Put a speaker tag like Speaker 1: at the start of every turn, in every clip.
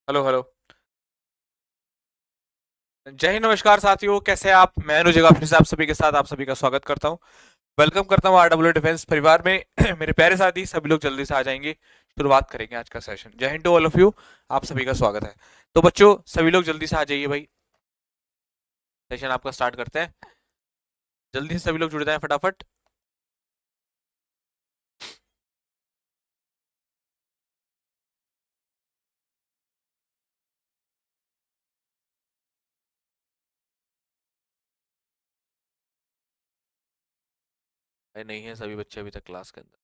Speaker 1: Hello hello. जय हिंद, नमस्कार साथियों, कैसे हैं आप? मैं अनुज अपने से आप सभी के साथ आप सभी का स्वागत करता हूं। वेलकम करता हूं आरडब्ल्यू डिफेंस परिवार में। मेरे प्यारे साथी सभी लोग जल्दी से आ जाएंगे। शुरुआत करेंगे आज का session. Jai Hind to all of you. आप सभी का स्वागत है। तो बच्चों सभी लोग जल्दी से आ जाइए भाई। सेशन आपका स्टार्ट करते हैं। जल्दी से सभी लोग जुड़ जाएं फटाफट। नहीं है सभी बच्चे अभी तक क्लास के अंदर।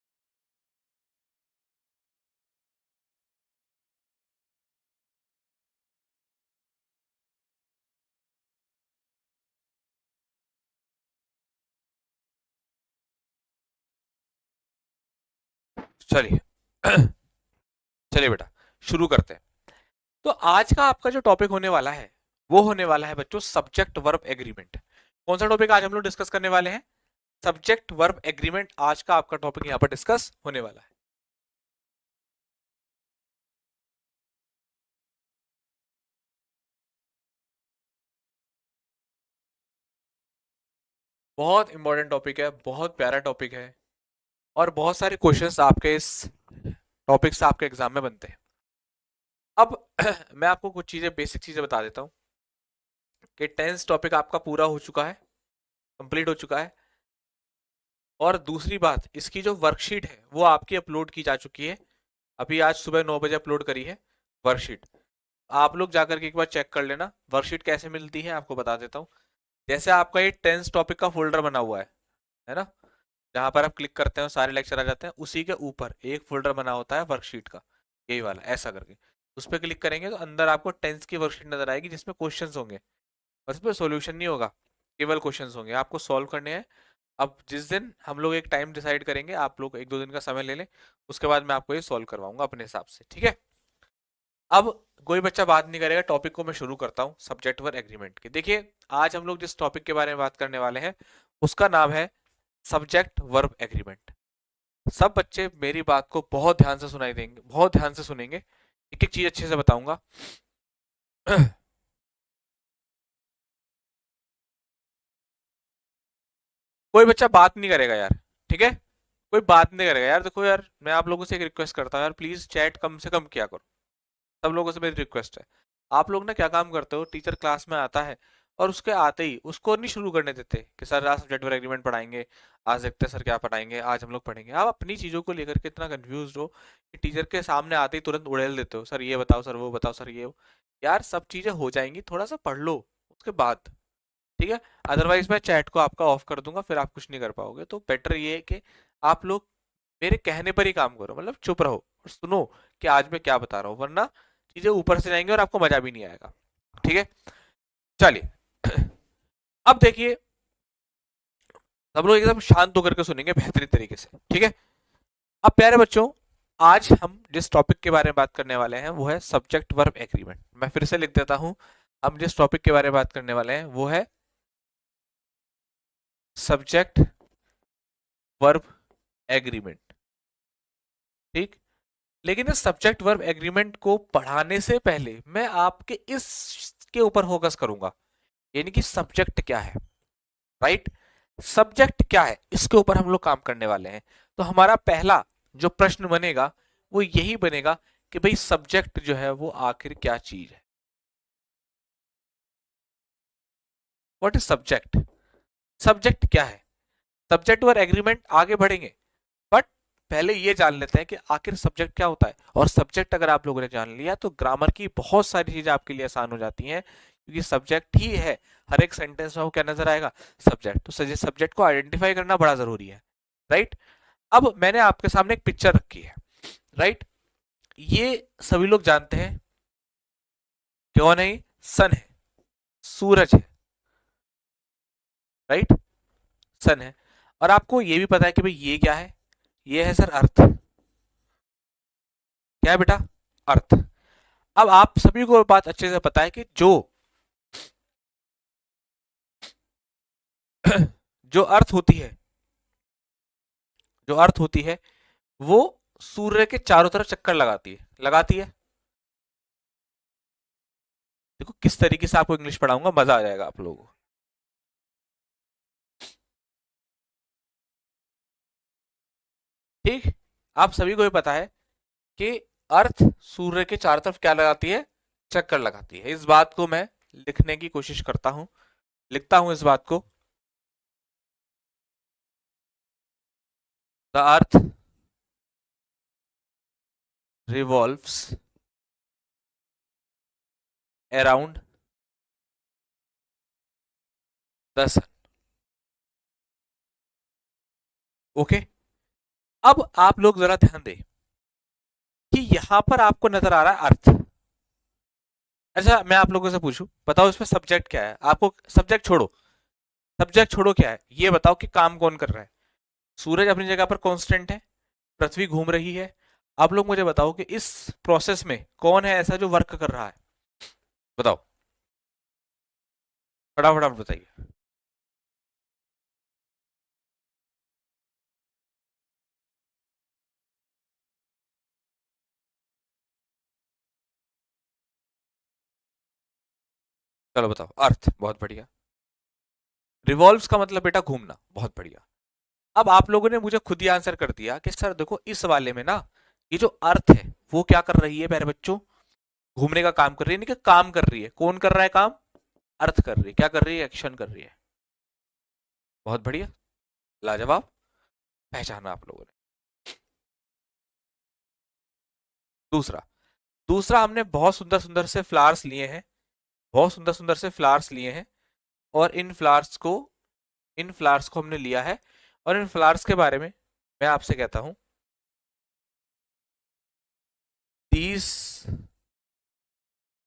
Speaker 1: चलिए। चलिए बेटा, शुरू करते हैं। तो आज का आपका जो टॉपिक होने वाला है वो होने वाला है बच्चों सब्जेक्ट वर्ब एग्रीमेंट। कौन सा टॉपिक आज हम लोग डिस्कस करने वाले हैं? सब्जेक्ट वर्ब एग्रीमेंट आज का आपका टॉपिक यहाँ पर डिस्कस होने वाला है। बहुत इंपॉर्टेंट टॉपिक है, बहुत प्यारा टॉपिक है। और बहुत सारे क्वेश्चंस आपके इस टॉपिक से आपके एग्जाम में बनते हैं। अब मैं आपको कुछ चीजें, बेसिक चीजें बता देता हूँ कि टेंस टॉपिक आपका पूरा हो चुका है, कंप्लीट हो चुका है। और दूसरी बात, इसकी जो वर्कशीट है वो आपकी अपलोड की जा चुकी है। अभी आज सुबह 9 बजे अपलोड करी है वर्कशीट। आप लोग जाकर के एक बार चेक कर लेना वर्कशीट कैसे मिलती है, आपको बता देता हूँ। जैसे आपका ये टेंस टॉपिक का फोल्डर बना हुआ है ना? जहां पर आप क्लिक करते हैं सारे लेक्चर आ जाते हैं, उसी के ऊपर एक फोल्डर बना होता है वर्कशीट का, यही वाला ऐसा करके। उस पर क्लिक करेंगे तो अंदर आपको टेंस की वर्कशीट नजर आएगी जिसमें क्वेश्चंस होंगे। बस इसमें सॉल्यूशन नहीं होगा, केवल क्वेश्चंस होंगे, आपको सॉल्व करने हैं। अब जिस दिन हम लोग एक टाइम डिसाइड करेंगे, आप लोग 1-2 दिन का समय ले लें, उसके बाद मैं आपको ये सॉल्व करवाऊंगा अपने हिसाब से, ठीक है? अब कोई बच्चा बात नहीं करेगा, टॉपिक को मैं शुरू करता हूँ सब्जेक्ट वर्ब एग्रीमेंट के। देखिए, आज हम लोग जिस टॉपिक के बारे में बात करने वाले हैं उसका नाम है सब्जेक्ट वर्ब एग्रीमेंट। सब बच्चे मेरी बात को बहुत ध्यान से सुनाई देंगे, बहुत ध्यान से सुनेंगे, एक एक चीज अच्छे से बताऊंगा। कोई बच्चा बात नहीं करेगा यार, ठीक है? कोई बात नहीं करेगा यार। देखो यार, मैं आप लोगों से एक रिक्वेस्ट करता हूँ यार, प्लीज चैट कम से कम किया करो। सब लोगों से मेरी रिक्वेस्ट है। आप लोग ना क्या काम करते हो, टीचर क्लास में आता है और उसके आते ही उसको नहीं शुरू करने देते कि सर आज सब्जेक्ट वर्ब एग्रीमेंट पढ़ाएंगे, आज देखते हैं सर क्या पढ़ाएंगे, आज हम लोग पढ़ेंगे। आप अपनी चीजों को लेकर के इतना कंफ्यूज हो कि टीचर के सामने आते ही तुरंत उड़ेल देते हो, सर ये बताओ, सर वो बताओ, सर ये यार सब चीजें हो जाएंगी, थोड़ा सा पढ़ लो उसके बाद, ठीक है? अदरवाइज मैं चैट को आपका ऑफ कर दूंगा, फिर आप कुछ नहीं कर पाओगे। तो बेटर ये है कि आप लोग मेरे कहने पर ही काम करो, मतलब चुप रहो और सुनो कि आज मैं क्या बता रहा हूँ, वरना चीजें ऊपर से जाएंगी और आपको मजा भी नहीं आएगा, ठीक है? चलिए। अब देखिए, सब लोग एकदम शांत होकर के सुनेंगे बेहतरीन तरीके से, ठीक है? अब प्यारे बच्चों, आज हम जिस टॉपिक के बारे में बात करने वाले हैं वो है सब्जेक्ट वर्ब एग्रीमेंट। मैं फिर से लिख देता हूं, हम जिस टॉपिक के बारे में बात करने वाले हैं वो है सब्जेक्ट वर्ब एग्रीमेंट, ठीक? लेकिन इस सब्जेक्ट वर्ब एग्रीमेंट को पढ़ाने से पहले मैं आपके इस के ऊपर फोकस करूंगा, यानी कि सब्जेक्ट क्या है, राइट? सब्जेक्ट क्या है इसके ऊपर हम लोग काम करने वाले हैं। तो हमारा पहला जो प्रश्न बनेगा वो यही बनेगा कि भाई सब्जेक्ट जो है वो आखिर क्या चीज है। What is subject? सब्जेक्ट क्या है? सब्जेक्ट वर्ब एग्रीमेंट आगे बढ़ेंगे, बट पहले ये जान लेते हैं कि आखिर सब्जेक्ट क्या होता है। और सब्जेक्ट अगर आप लोगों ने जान लिया तो ग्रामर की बहुत सारी चीजें आपके लिए आसान हो जाती हैं, क्योंकि सब्जेक्ट ही है। हर एक सेंटेंस में वो क्या नजर आएगा? सब्जेक्ट। तो सब्जेक्ट को आइडेंटिफाई करना बड़ा जरूरी है, राइट? अब मैंने आपके सामने एक पिक्चर रखी है, राइट? ये सभी लोग जानते हैं कौन है? सन है, सूरज है, राइट? सन है। और आपको ये भी पता है कि भाई ये क्या है? ये है सर अर्थ। क्या है बेटा? अर्थ। अब आप सभी को बात अच्छे से पता है कि जो जो अर्थ होती है, जो अर्थ होती है वो सूर्य के चारों तरफ चक्कर लगाती है, लगाती है। देखो किस तरीके से आपको इंग्लिश पढ़ाऊंगा, मजा आ जाएगा आप लोगों को। ठीक, आप सभी को ये पता है कि अर्थ सूर्य के चारों तरफ क्या लगाती है, चक्कर लगाती है। इस बात को मैं लिखने की कोशिश करता हूं, लिखता हूं इस बात को। The earth revolves around the sun. Okay, अब आप लोग जरा ध्यान दें कि यहां पर आपको नजर आ रहा है अर्थ। अच्छा मैं आप लोगों से पूछूं, बताओ इसमें सब्जेक्ट क्या है? आपको सब्जेक्ट छोड़ो, सब्जेक्ट छोड़ो, क्या है ये बताओ कि काम कौन कर रहा है? सूरज अपनी जगह पर कांस्टेंट है, पृथ्वी घूम रही है। आप लोग मुझे बताओ कि इस प्रोसेस में कौन है ऐसा जो वर्क कर रहा है? बताओ, फटाफट बताइए। चलो बताओ, अर्थ, बहुत बढ़िया। रिवॉल्व्स का मतलब बेटा घूमना, बहुत बढ़िया। अब आप लोगों ने मुझे खुद ही आंसर कर दिया कि सर देखो इस वाले में ना, ये जो अर्थ है वो क्या कर रही है प्यारे बच्चों, घूमने का काम कर रही है, नहीं कि काम कर रही है। कौन कर रहा है काम? अर्थ कर रही है। क्या कर रही है? एक्शन कर रही है। बहुत बढ़िया, लाजवाब, पहचाना आप लोगों ने। दूसरा, दूसरा हमने बहुत सुंदर सुंदर से फ्लावर्स लिए हैं, बहुत सुंदर सुंदर से फ्लावर्स लिए हैं, और इन फ्लावर्स को हमने लिया है, और इन फ्लावर्स के बारे में मैं आपसे कहता हूं, दीज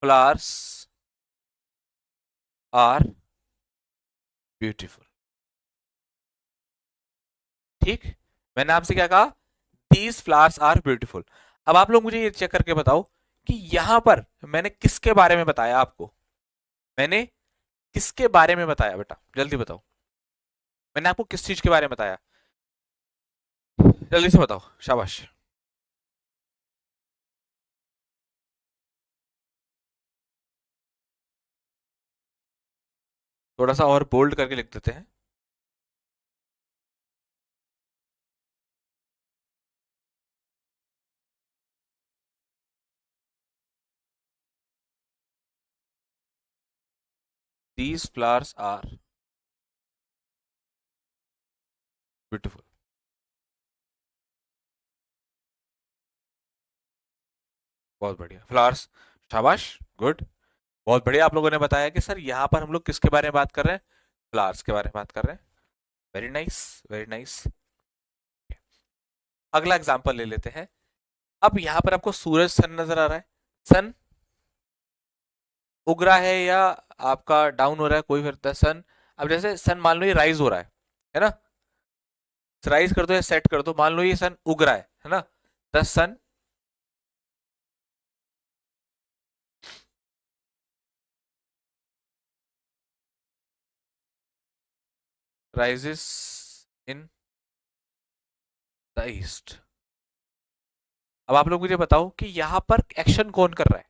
Speaker 1: फ्लावर्स आर ब्यूटीफुल। ठीक, मैंने आपसे क्या कहा? These flowers are beautiful. अब आप लोग मुझे ये चेक करके बताओ कि यहां पर मैंने किसके बारे में बताया आपको? मैंने किसके बारे में बताया बेटा, जल्दी बताओ। मैंने आपको किस चीज के बारे में बताया? जल्दी से बताओ, शाबाश। थोड़ा सा और बोल्ड करके लिख देते हैं। These flowers are beautiful. बहुत बढ़िया, फ्लावर्स, शाबाश, गुड। बहुत बढ़िया, आप लोगों ने बताया कि सर यहाँ पर हम लोग किसके बारे में बात कर रहे हैं? फ्लावर्स के बारे में बात कर रहे हैं। Very nice, very nice. अगला एग्जांपल ले लेते हैं। अब यहाँ पर आपको सूरज, सन नजर आ रहा है। सन उग रहा है या आपका डाउन हो रहा है, कोई फर्क नहीं। सन, अब जैसे सन मान लो ये राइज हो रहा है ना? राइज कर दो या सेट कर दो, मान लो ये सन उग रहा है ना? The sun rises in the east. अब आप लोग मुझे बताओ कि यहाँ पर एक्शन कौन कर रहा है,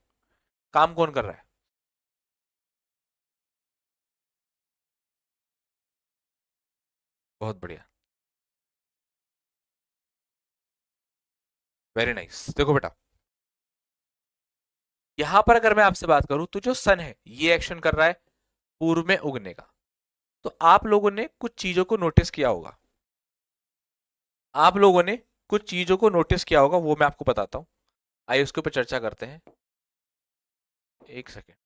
Speaker 1: काम कौन कर रहा है? बहुत बढ़िया, वेरी नाइस। देखो बेटा, यहां पर अगर मैं आपसे बात करूं तो जो सन है ये एक्शन कर रहा है पूर्व में उगने का। तो आप लोगों ने कुछ चीजों को नोटिस किया होगा, आप लोगों ने कुछ चीजों को नोटिस किया होगा, वो मैं आपको बताता हूं। आइए उसके ऊपर चर्चा करते हैं। एक सेकेंड।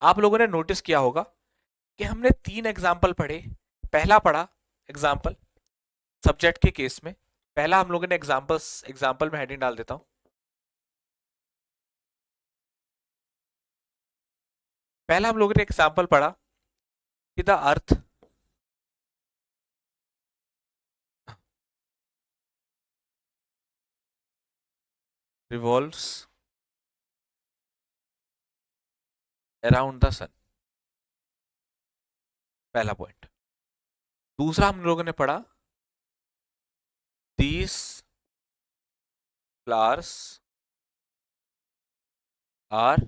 Speaker 1: आप लोगों ने नोटिस किया होगा कि हमने तीन एग्जाम्पल पढ़े। पहला पढ़ा एग्जाम्पल सब्जेक्ट के केस में। पहला हम लोगों ने एग्जाम्पल्स, एग्जाम्पल में हेडिंग डाल देता हूं। पहला हम लोगों ने एग्जाम्पल पढ़ा कि the earth revolves around the sun. पहला पॉइंट। दूसरा हम लोगों ने पढ़ा दीज फ्लावर्स आर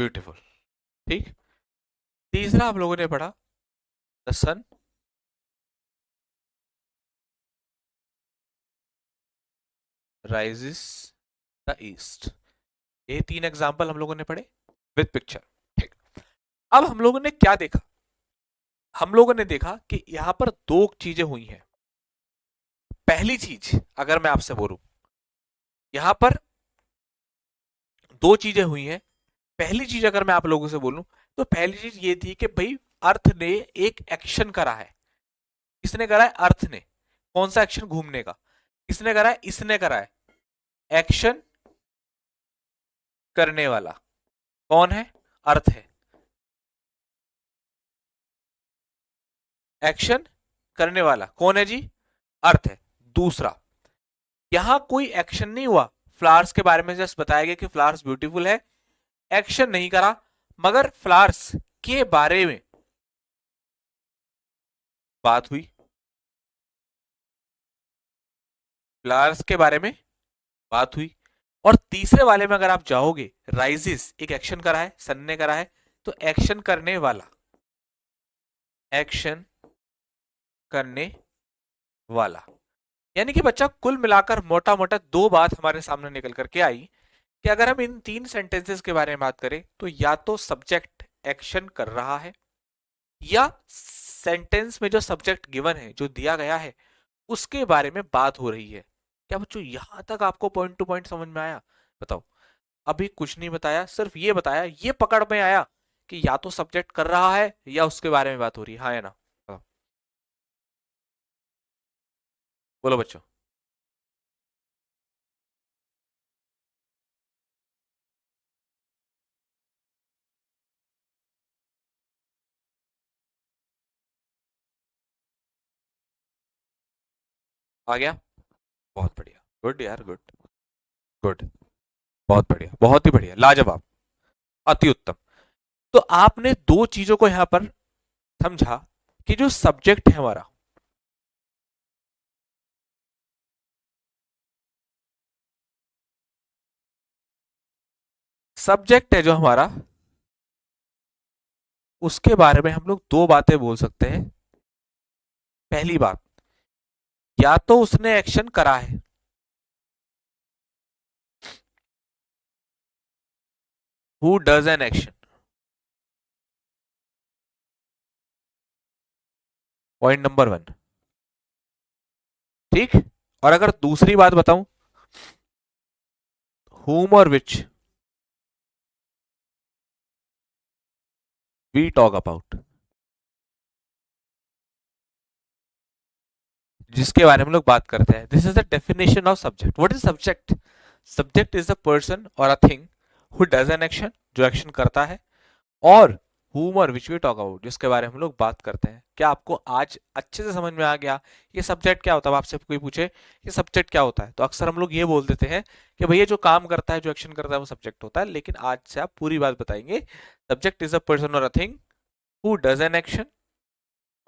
Speaker 1: ब्यूटीफुल। ठीक। तीसरा हम लोगों ने पढ़ा the sun rises the east. ये 3 एग्जाम्पल हम लोगों ने पढ़े विद पिक्चर। ठीक। अब हम लोगों ने क्या देखा? हम लोगों ने देखा कि यहां पर 2 चीजें हुई हैं। पहली चीज अगर मैं आपसे बोलूं, यहां पर 2 चीजें हुई हैं। पहली चीज अगर मैं आप लोगों से बोलूं तो पहली चीज ये थी कि भाई अर्थ ने एक एक्शन करा है। किसने करा है? अर्थ ने। कौन सा एक्शन? घूमने का। किसने करा है? इसने करा है। एक्शन करने वाला कौन है? अर्थ है। एक्शन करने वाला कौन है जी? अर्थ है। दूसरा, यहां कोई एक्शन नहीं हुआ। फ्लावर्स के बारे में जस्ट बताया गया कि फ्लावर्स ब्यूटीफुल है, एक्शन नहीं करा, मगर फ्लावर्स के बारे में बात हुई। फ्लावर्स के बारे में बात हुई। और तीसरे वाले में अगर आप जाओगे, राइजिस एक एक्शन करा है, सन ने करा है, तो एक्शन करने वाला, एक्शन करने वाला, यानी कि बच्चा कुल मिलाकर मोटा मोटा 2 बात हमारे सामने निकल करके आई कि अगर हम इन 3 सेंटेंसेस के बारे में बात करें तो या तो सब्जेक्ट एक्शन कर रहा है, या सेंटेंस में जो सब्जेक्ट गिवन है, जो दिया गया है, उसके बारे में बात हो रही है। क्या बच्चों यहां तक आपको पॉइंट टू पॉइंट समझ में आया? बताओ। अभी कुछ नहीं बताया, सिर्फ ये बताया, ये पकड़ में आया कि या तो सब्जेक्ट कर रहा है या उसके बारे में बात हो रही है। हाँ या ना? बताओ। बोलो बच्चों। आ गया? बहुत बढ़िया, गुड यार, गुड गुड, बहुत बढ़िया, बहुत ही बढ़िया, लाजवाब, अति उत्तम। तो आपने 2 चीजों को यहां पर समझा कि जो सब्जेक्ट है हमारा, सब्जेक्ट है जो हमारा, उसके बारे में हम लोग 2 बातें बोल सकते हैं। पहली बात, या तो उसने एक्शन करा है, who does an action, point number 1। ठीक। और अगर दूसरी बात बताऊं, whom और which we talk about, जिसके बारे में हम लोग बात करते हैं। This is the definition of subject. What is subject? Subject is the person और a thing who does an action, जो एक्शन करता है, और whom और which we talk about, जिसके बारे में हम लोग बात करते हैं। क्या आपको आज अच्छे से समझ में आ गया ये सब्जेक्ट क्या होता है? आपसे कोई पूछे ये सब्जेक्ट क्या होता है, तो अक्सर हम लोग ये बोल देते हैं कि भैया जो काम करता है, जो एक्शन करता है, वो सब्जेक्ट होता है। लेकिन आज से आप पूरी बात बताएंगे। सब्जेक्ट इज अ पर्सन और a thing who does an action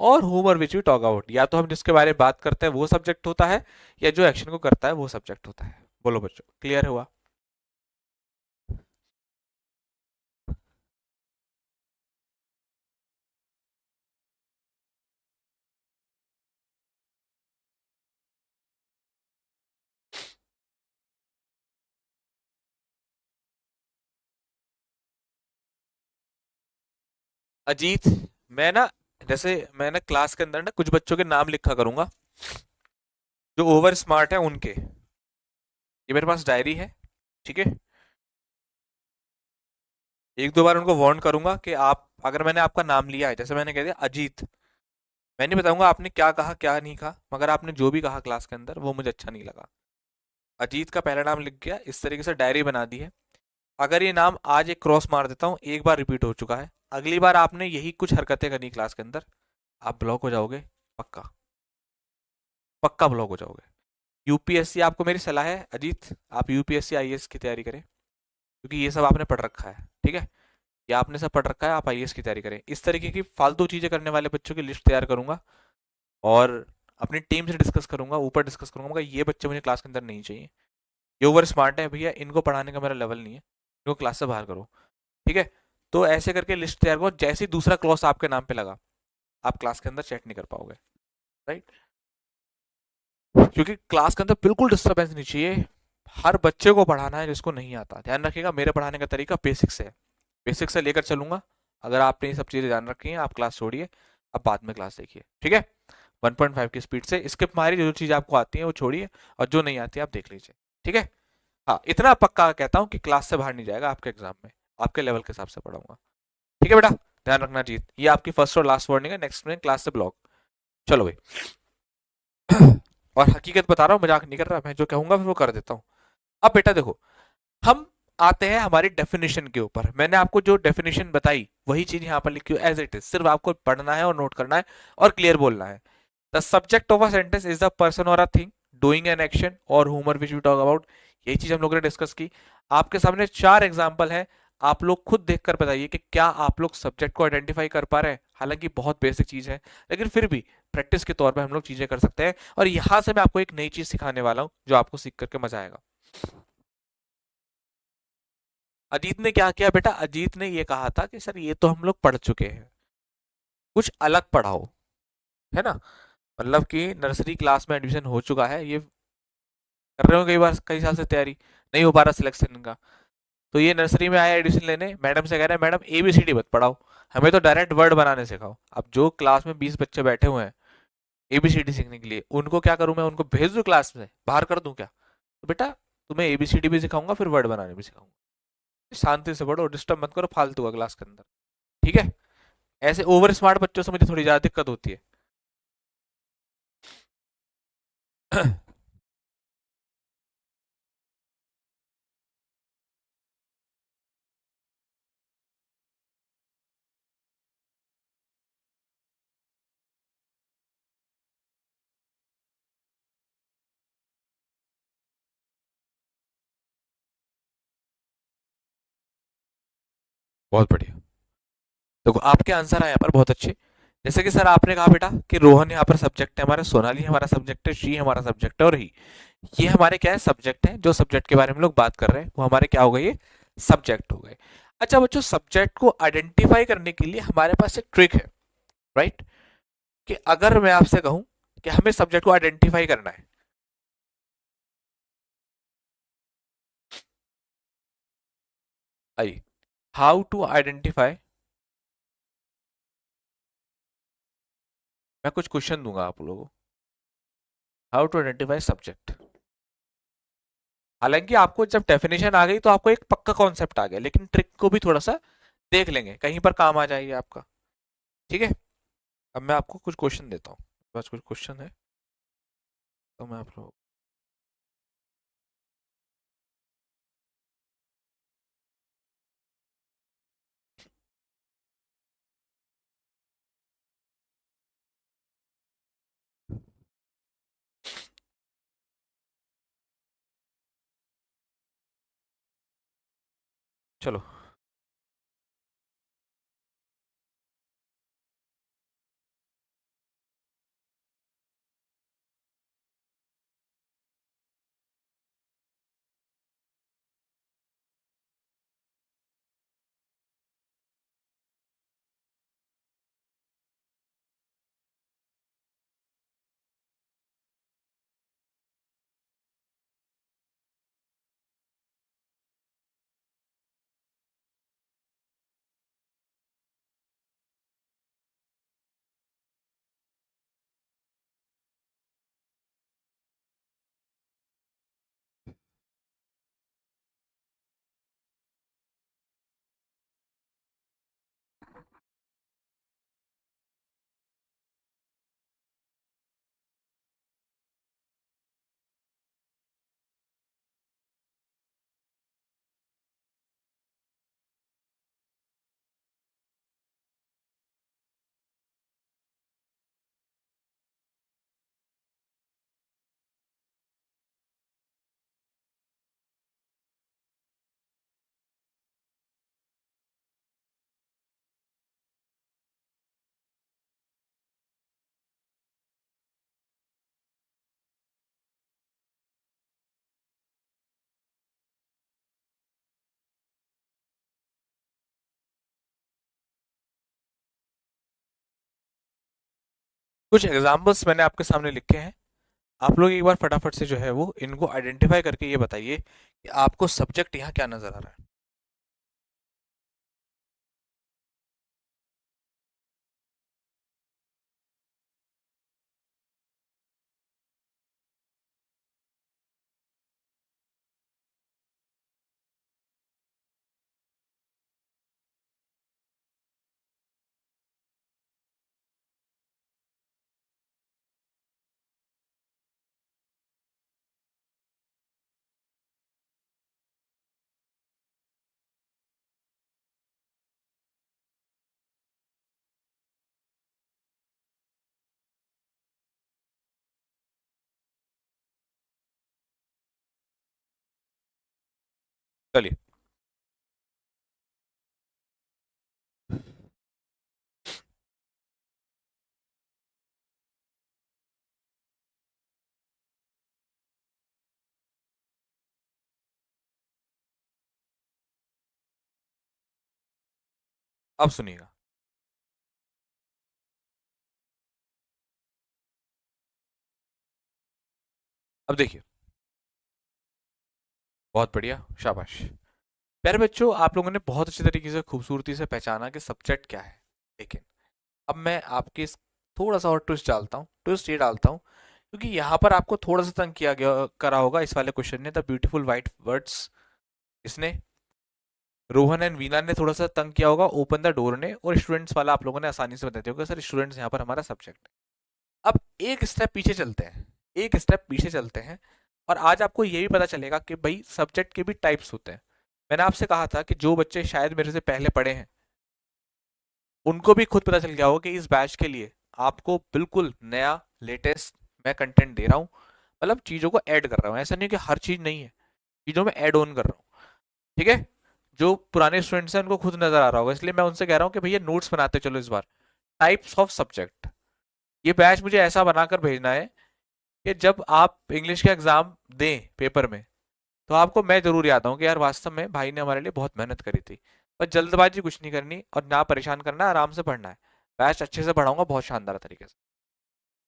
Speaker 1: और whom और which we talk about। या तो हम जिसके बारे में बात करते हैं वो सब्जेक्ट होता है, या जो एक्शन को करता है वो सब्जेक्ट होता है। बोलो बच्चों, क्लियर हुआ? अजीत, मैं ना, जैसे मैं ना क्लास के अंदर ना कुछ बच्चों के नाम लिखा करूंगा जो ओवर स्मार्ट है उनके। ये मेरे पास डायरी है, ठीक है। 1-2 बार उनको वार्न करूंगा कि आप, अगर मैंने आपका नाम लिया है, जैसे मैंने कह दिया अजीत, मैं नहीं बताऊंगा आपने क्या कहा क्या नहीं कहा, मगर आपने जो भी कहा क्लास के अंदर वो मुझे अच्छा नहीं लगा। अजीत का पहला नाम लिख गया, इस तरीके से डायरी बना दी है। अगर ये नाम आज एक क्रॉस मार देता हूँ, एक बार रिपीट हो चुका है, अगली बार आपने यही कुछ हरकतें करनी क्लास के अंदर, आप ब्लॉक हो जाओगे। पक्का, पक्का ब्लॉक हो जाओगे। यूपीएससी, आपको मेरी सलाह है अजीत, आप यूपीएससी आईएएस की तैयारी करें, क्योंकि ये सब आपने पढ़ रखा है, ठीक है। ये आपने सब पढ़ रखा है, आप आईएएस की तैयारी करें। इस तरीके की फालतू चीजें करने वाले बच्चों की लिस्ट तैयार करूंगा और अपनी टीम से डिस्कस करूंगा, ऊपर डिस्कस करूंगा, मगर ये बच्चे मुझे क्लास के अंदर नहीं चाहिए। ये ओवर स्मार्ट है भैया, इनको पढ़ाने का मेरा लेवल नहीं है, इनको क्लास से बाहर करो, ठीक है। तो ऐसे करके लिस्ट तैयार करो, जैसे ही दूसरा क्लॉज आपके नाम पे लगा आप क्लास के अंदर चैट नहीं कर पाओगे, राइट? क्योंकि क्लास के अंदर बिल्कुल डिस्टर्बेंस नहीं चाहिए। हर बच्चे को पढ़ाना है जिसको नहीं आता। ध्यान रखिएगा, मेरे पढ़ाने का तरीका बेसिक से है, बेसिक से लेकर चलूंगा। अगर आपने ये सब चीजें ध्यान रखी हैं, आप क्लास छोड़िए, अब बाद में क्लास देखिए, ठीक है? 1.5 की स्पीड से स्किप मारिए, जो चीज आपको आती है वो छोड़िए, और जो नहीं आती है आप देख लीजिए, ठीक है? हाँ, इतना पक्का कहता हूँ कि क्लास से बाहर नहीं जाएगा आपके एग्जाम में, आपके लेवल के हिसाब से पढ़ाऊंगा, ठीक है बेटा? ध्यान रखना जीत, ये आपकी फर्स्ट और लास्ट वार्निंग है, नेक्स्ट में क्लास से ब्लॉक। चलो भाई। और हकीकत बता रहा हूँ, मजाक नहीं कर रहा, मैं जो कहूंगा फिर वो कर देता हूँ। अब बेटा देखो, हम आते हैं हमारी डेफिनेशन के ऊपर। मैंने आपको जो डेफिनेशन बताई वही चीज यहाँ पर लिखी एज इट इज, सिर्फ आपको पढ़ना है और नोट करना है और क्लियर बोलना है। The subject of a sentence is the person और a thing doing an action और whom or which we talk about. यही चीज हम लोगों ने डिस्कस की। आपके सामने 4 एग्जाम्पल है, आप लोग खुद देखकर बताइए कि क्या आप लोग सब्जेक्ट को आइडेंटिफाई कर पा रहे हैं। हालांकि बहुत बेसिक चीज है, लेकिन फिर भी प्रैक्टिस के तौर पर हम लोग चीजें कर सकते हैं। और यहां से मैं आपको एक नई चीज सिखाने वाला हूं जो आपको सीख करके मजा आएगा। अजीत ने क्या किया बेटा, अजीत ने ये कहा था कि सर ये तो हम लोग पढ़ चुके हैं, कुछ अलग पढ़ाओ, है ना? मतलब कि नर्सरी क्लास में एडमिशन हो चुका है, ये कर रहे हो कई बार, कई साल से तैयारी, नहीं हो पा रहा सिलेक्शन इनका। तो ये नर्सरी में आया एडमिशन लेने, मैडम से कह रहा है मैडम एबीसीडी मत पढ़ाओ, हमें तो डायरेक्ट वर्ड बनाने सिखाओ। अब जो क्लास में 20 बच्चे बैठे हुए हैं एबीसीडी सीखने के लिए, उनको क्या करूं मैं, उनको भेज दूं क्लास में, बाहर कर दूं क्या? तो बेटा तुम्हें एबीसीडी भी सिखाऊंगा, फिर वर्ड बनाने भी सिखाऊंगा। शांति से पढ़ो, डिस्टर्ब मत करो फालतू का क्लास के अंदर, ठीक है? ऐसे ओवर स्मार्ट बच्चों से मुझे थोड़ी ज्यादा दिक्कत होती है। बहुत बढ़िया। देखो आपके आंसर आए यहाँ पर बहुत अच्छे। जैसे कि सर आपने कहा बेटा कि रोहन यहाँ पर सब्जेक्ट है हमारा, सोनाली हमारा सब्जेक्ट है, शी हमारा सब्जेक्ट है, और ही ये हमारे क्या है, सब्जेक्ट है। जो सब्जेक्ट के बारे में लोग बात कर रहे हैं वो हमारे क्या हो गए, ये सब्जेक्ट हो गए। अच्छा बच्चों, सब्जेक्ट को आइडेंटिफाई करने के लिए हमारे पास एक ट्रिक है, राइट? कि अगर मैं आपसे कहूं कि हमें सब्जेक्ट को आइडेंटिफाई करना है, आई हाउ टू आइडेंटिफाई, मैं कुछ क्वेश्चन दूंगा आप लोगों को, हाउ टू आइडेंटिफाई सब्जेक्ट। हालांकि आपको जब डेफिनेशन आ गई तो आपको एक पक्का कॉन्सेप्ट आ गया, लेकिन ट्रिक को भी थोड़ा सा देख लेंगे, कहीं पर काम आ जाएगी आपका, ठीक है? अब मैं आपको कुछ क्वेश्चन देता हूँ, बस कुछ क्वेश्चन है, तो मैं आप लोग, चलो। कुछ एग्जाम्पल्स मैंने आपके सामने लिखे हैं, आप लोग एक बार फटाफट से जो है वो इनको आइडेंटिफाई करके ये बताइए कि आपको सब्जेक्ट यहाँ क्या नजर आ रहा है। चलिए, अब सुनिएगा। अब देखिए, बहुत बढ़िया, शाबाश। प्यारे बच्चों, आप लोगों ने बहुत अच्छी तरीके से खूबसूरती से पहचाना कि सब्जेक्ट क्या है। लेकिन अब मैं आपके इस थोड़ा सा और ट्विस्ट डालता हूँ, ट्विस्ट ये डालता हूँ, क्योंकि यहाँ पर आपको थोड़ा सा तंग किया गया करा होगा इस वाले क्वेश्चन ने, द ब्यूटीफुल वाइट वर्ड्स, इसने रोहन एंड वीना ने थोड़ा सा तंग किया होगा, ओपन द डोर ने, और स्टूडेंट्स वाला आप लोगों ने आसानी से बता दिया होगा, सर स्टूडेंट्स यहाँ पर हमारा सब्जेक्ट है। अब एक स्टेप पीछे चलते हैं, एक स्टेप पीछे चलते हैं, और आज आपको ये भी पता चलेगा कि भाई सब्जेक्ट के भी टाइप्स होते हैं। मैंने आपसे कहा था कि जो बच्चे शायद मेरे से पहले पढ़े हैं उनको भी खुद पता चल गया होगा कि इस बैच के लिए आपको बिल्कुल नया लेटेस्ट मैं कंटेंट दे रहा हूँ, मतलब चीज़ों को ऐड कर रहा हूँ। ऐसा नहीं है कि हर चीज़ नहीं है, चीज़ों में ऐड ऑन कर रहा हूँ। ठीक है, जो पुराने स्टूडेंट्स हैं उनको खुद नजर आ रहा होगा, इसलिए मैं उनसे कह रहा हूँ कि भैया नोट्स बनाते चलो इस बार। टाइप्स ऑफ सब्जेक्ट, ये बैच मुझे ऐसा बनाकर भेजना है कि जब आप इंग्लिश का एग्जाम दें पेपर में, तो आपको मैं जरूर याद आऊँ कि यार वास्तव में भाई ने हमारे लिए बहुत मेहनत करी थी। पर जल्दबाजी कुछ नहीं करनी और ना परेशान करना है, आराम से पढ़ना है। बैच अच्छे से पढ़ाऊंगा बहुत शानदार तरीके से।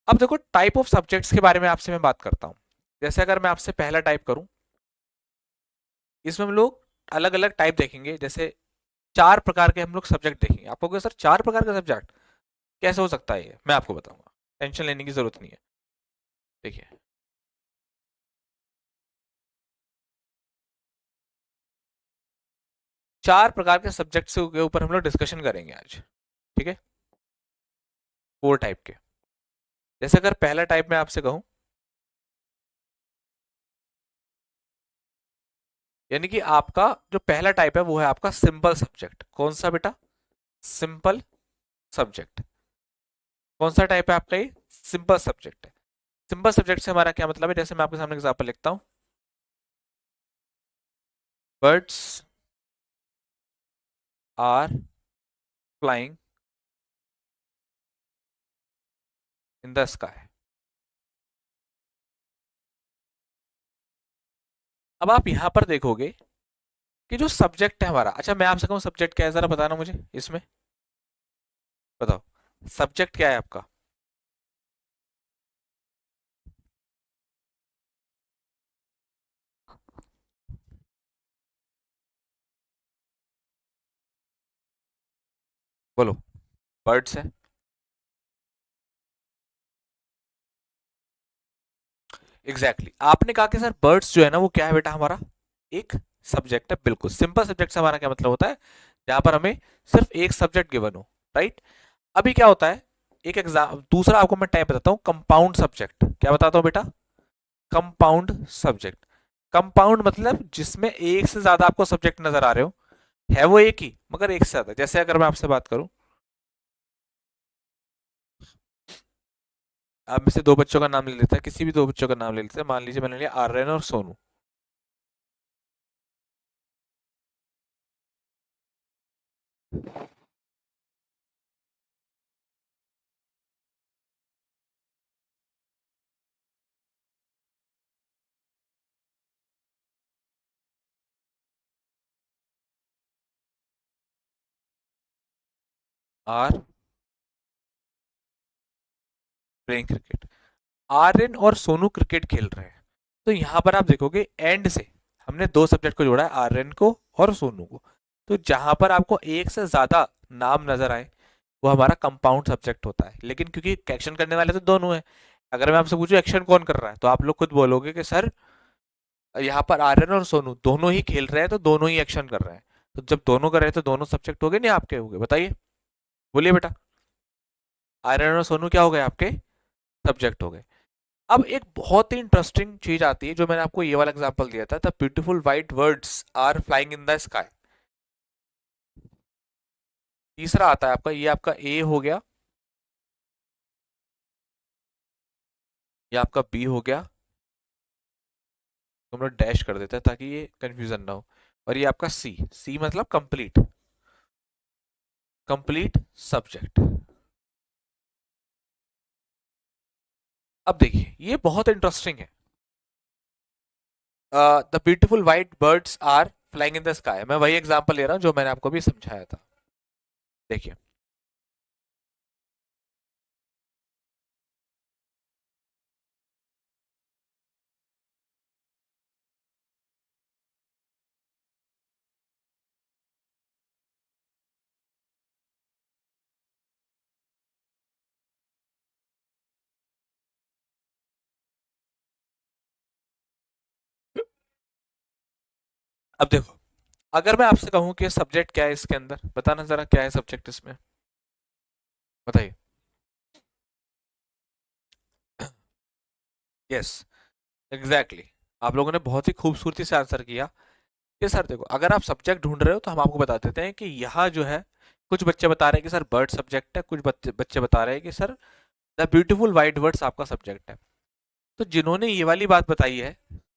Speaker 1: अब देखो, टाइप ऑफ सब्जेक्ट्स के बारे में आपसे मैं बात करता हूँ। जैसे अगर मैं आपसे पहला टाइप करूँ, इसमें हम लोग अलग अलग टाइप देखेंगे। जैसे 4 प्रकार के हम लोग सब्जेक्ट देखेंगे। आपको कहोगे, सर 4 प्रकार का सब्जेक्ट कैसे हो सकता है? ये मैं आपको बताऊंगा, टेंशन लेने की जरूरत नहीं है। देखिए, 4 प्रकार के सब्जेक्ट्स के ऊपर हम लोग डिस्कशन करेंगे आज। ठीक है, 4 टाइप के। जैसे अगर पहला टाइप मैं आपसे कहूं, यानी कि आपका जो पहला टाइप है वो है आपका सिंपल सब्जेक्ट। कौन सा बेटा? Simple subject. कौन सा टाइप है आपका? ये सिंपल सब्जेक्ट है। सिंपल सब्जेक्ट से हमारा क्या मतलब है? जैसे मैं आपके सामने एग्जांपल लिखता हूं, birds are flying in the sky. अब आप यहां पर देखोगे कि जो सब्जेक्ट है हमारा, अच्छा मैं आपसे कहूं सब्जेक्ट क्या है, जरा बताना मुझे इसमें, बताओ सब्जेक्ट क्या है आपका? बोलो। बर्ड्स है। Exactly exactly. आपने कहा कि सर बर्ड्स जो है ना वो क्या है बेटा हमारा? एक सब्जेक्ट है। बिल्कुल, सिंपल सब्जेक्ट से हमारा क्या मतलब होता है? जहां पर हमें सिर्फ एक सब्जेक्ट गिवन हो, राइट। अभी क्या होता है, एक एग्जाम, दूसरा आपको मैं टाइप बताता हूँ, कंपाउंड सब्जेक्ट। क्या बताता हूँ बेटा? Compound subject. कंपाउंड मतलब जिसमें एक से ज्यादा आपको सब्जेक्ट नजर आ रहे हो, है वो एक ही मगर एक से ज्यादा। जैसे अगर मैं आपसे बात करूं, आप में से 2 बच्चों का नाम ले लेते हैं, किसी भी 2 बच्चों का नाम ले लेते हैं। मान लीजिए मैंने लिया आर्यन और Sonu. Are playing cricket. Aryan और सोनू क्रिकेट खेल रहे हैं। तो यहाँ पर आप देखोगे एंड से हमने दो सब्जेक्ट को जोड़ा है, आर्यन को और सोनू को। तो जहां पर आपको एक से ज्यादा नाम नजर आए वो हमारा कंपाउंड सब्जेक्ट होता है। लेकिन क्योंकि एक्शन करने वाले तो दोनों हैं, अगर मैं आपसे पूछूं एक्शन कौन कर रहा है तो आप लोग खुद बोलोगे कि सर यहाँ पर आर्यन और सोनू दोनों ही खेल रहे हैं तो दोनों ही एक्शन कर रहे हैं। तो जब दोनों कर रहे हैं तो दोनों सब्जेक्ट हो गए नहीं आपके, हो गए? बताइए, बोलिए बेटा। आर्यन और सोनू क्या हो गए आपके? सब्जेक्ट हो गए। अब एक बहुत ही इंटरेस्टिंग चीज आती है जो मैंने आपको ये वाला एग्जांपल दिया था, the beautiful white birds are flying in the sky. तीसरा आता है आपका, ये आपका ए हो गया, ये आपका बी हो गया, तो हम लोग डैश कर देते हैं ताकि ये कंफ्यूजन ना हो। और ये आपका सी, सी मतलब कंप्लीट, कंप्लीट सब्जेक्ट। अब देखिए ये बहुत इंटरेस्टिंग है। The beautiful white birds are flying in the sky, मैं वही एग्जांपल ले रहा हूं जो मैंने आपको भी समझाया था। देखिए अब देखो, अगर मैं आपसे कहूं कि सब्जेक्ट क्या है इसके अंदर, बताना जरा क्या है सब्जेक्ट इसमें, बताइए। यस, एग्जैक्टली, आप लोगों ने बहुत ही खूबसूरती से आंसर किया कि सर देखो अगर आप सब्जेक्ट ढूंढ रहे हो तो हम आपको बता देते हैं कि यहाँ जो है कुछ बच्चे बता रहे हैं कि सर बर्ड सब्जेक्ट है, कुछ बच्चे बच्चे बता रहे हैं कि sir the beautiful white birds आपका सब्जेक्ट है। तो जिन्होंने ये वाली बात बताई है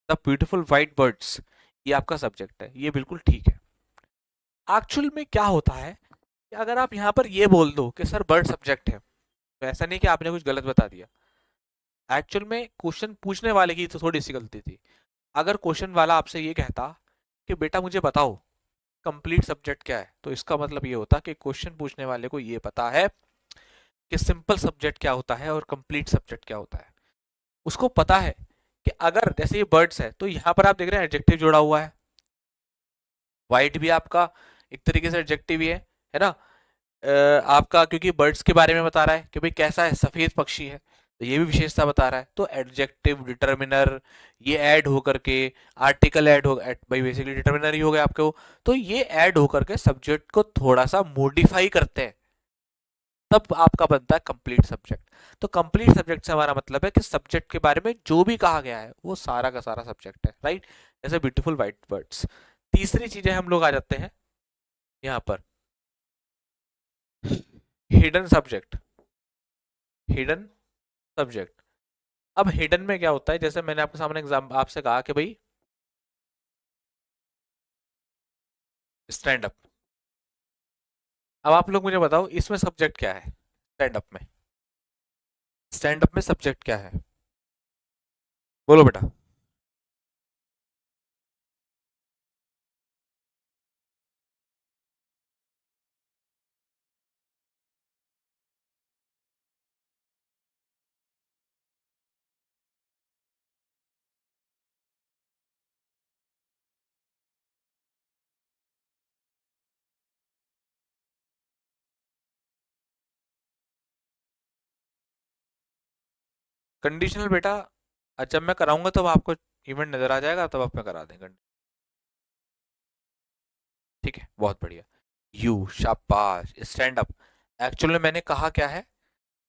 Speaker 1: द ब्यूटीफुल व्हाइट बर्ड्स ये आपका सब्जेक्ट है, ये बिल्कुल ठीक है। एक्चुअल में क्या होता है कि अगर आप यहाँ पर ये बोल दो कि सर बर्ड सब्जेक्ट है तो ऐसा नहीं कि आपने कुछ गलत बता दिया। एक्चुअल में क्वेश्चन पूछने वाले की तो थोड़ी सी गलती थी। अगर क्वेश्चन वाला आपसे ये कहता कि बेटा मुझे बताओ कंप्लीट सब्जेक्ट क्या है, तो इसका मतलब ये होता कि क्वेश्चन पूछने वाले को ये पता है कि सिंपल सब्जेक्ट क्या होता है और कंप्लीट सब्जेक्ट क्या होता है। उसको पता है कि अगर जैसे ये बर्ड्स है तो यहाँ पर आप देख रहे हैं एडजेक्टिव जोड़ा हुआ है, वाइट भी आपका एक तरीके से एडजेक्टिव ही है ना। आपका क्योंकि बर्ड्स के बारे में बता रहा है कि भाई कैसा है, सफेद पक्षी है, तो ये भी विशेषता बता रहा है। तो एडजेक्टिव डिटर्मिनर ये ऐड होकर के आर्टिकल ऐड हो भाई बेसिकली डिटर्मिनर ही हो गया आपके वो। तो ये ऐड होकर के सब्जेक्ट को थोड़ा सा मॉडिफाई करते हैं, तब आपका बनता है कंप्लीट सब्जेक्ट। तो कंप्लीट सब्जेक्ट से हमारा मतलब है कि सब्जेक्ट के बारे में जो भी कहा गया है वो सारा का सारा सब्जेक्ट है, राइट। जैसे ब्यूटीफुल व्हाइट बर्ड्स। तीसरी चीजें हम लोग आ जाते हैं यहाँ पर, हिडन सब्जेक्ट, हिडन सब्जेक्ट। अब हिडन में क्या होता है, जैसे मैंने आपके सामने एग्जाम आपसे कहा कि भाई स्टैंड अप। अब आप लोग मुझे बताओ इसमें सब्जेक्ट क्या है, स्टैंड अप में, स्टैंड अप में सब्जेक्ट क्या है, बोलो बेटा। कंडीशनल बेटा जब मैं कराऊंगा तब आपको इवेंट नजर आ जाएगा, तब आप मैं करा देंगे। ठीक है, बहुत बढ़िया। यू, शाबाश, स्टैंड अप। एक्चुअल में मैंने कहा क्या है,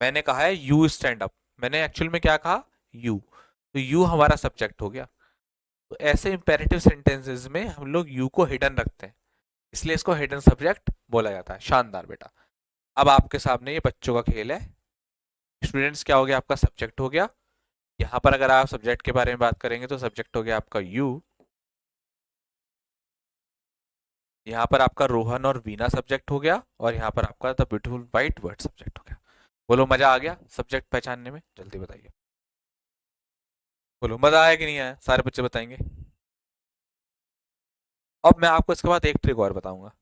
Speaker 1: मैंने कहा है यू स्टैंड अप। मैंने एक्चुअल में क्या कहा, यू। तो यू हमारा सब्जेक्ट हो गया। तो ऐसे इंपेरेटिव सेंटेंसेस में हम लोग यू को हिडन रखते हैं, इसलिए इसको हिडन सब्जेक्ट बोला जाता है। शानदार बेटा। अब आपके सामने ये बच्चों का खेल है। स्टूडेंट्स क्या हो गया, आपका सब्जेक्ट हो गया। यहाँ पर अगर आप सब्जेक्ट के बारे में बात करेंगे तो सब्जेक्ट हो गया आपका यू। यहाँ पर आपका रोहन और वीना सब्जेक्ट हो गया, और यहाँ पर आपका the beautiful white word subject हो गया। बोलो मजा आ गया सब्जेक्ट पहचानने में, जल्दी बताइए। बोलो मजा आया कि नहीं आया, सारे बच्चे बताएंगे। अब मैं आपको इसके बाद एक ट्रिक और बताऊंगा,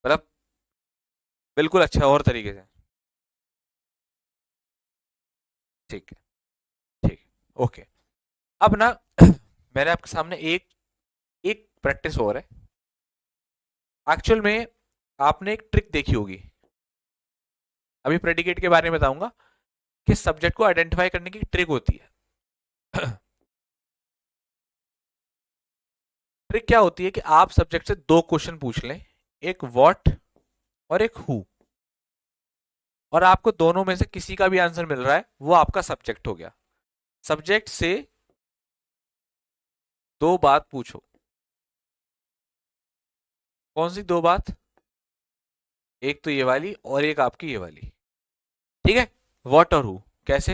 Speaker 1: मतलब बिल्कुल अच्छा, और तरीके से। ठीक है, ठीक है, ओके। अब ना मैंने आपके सामने एक एक प्रैक्टिस और है। एक्चुअल में आपने एक ट्रिक देखी होगी, अभी प्रेडिकेट के बारे में बताऊंगा कि सब्जेक्ट को आइडेंटिफाई करने की ट्रिक होती है। ट्रिक क्या होती है कि आप सब्जेक्ट से दो क्वेश्चन पूछ लें, एक व्हाट और एक हु, और आपको दोनों में से किसी का भी आंसर मिल रहा है, वो आपका सब्जेक्ट हो गया। सब्जेक्ट से दो बात पूछो। कौन सी दो बात? एक तो ये वाली और एक आपकी ये वाली। ठीक है, व्हाट और हु। कैसे?